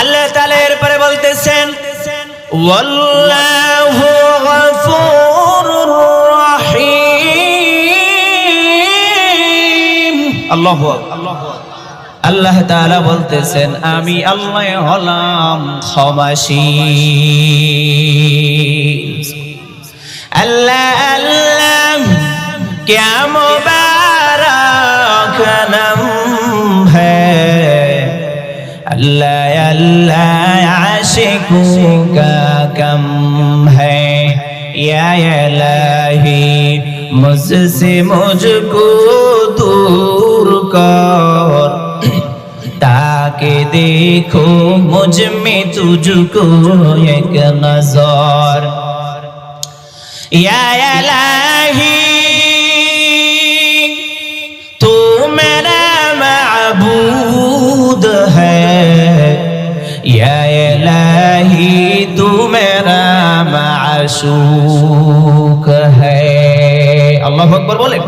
আল্লাহ তাআলা এরপরে বলতেছেন ওয়াল্লাহু গফুরুর রহিম। আল্লাহু আকবার। আল্লাহ তাআলা বলতেছেন আমি আল্লাহ হলাম ক্ষমাশীল। আল্লাহ আল্লাহ क्या मुबारक नाम है, अल्लाह अल्लाह आशिकों का कम है, या इलाही मुझसे मुझको दूर कर, ताकि देखो मुझ में तुझको एक नजर, या इलाही या इलाही तू मेरा माशूक है। अल्लाहु अकबर बोले।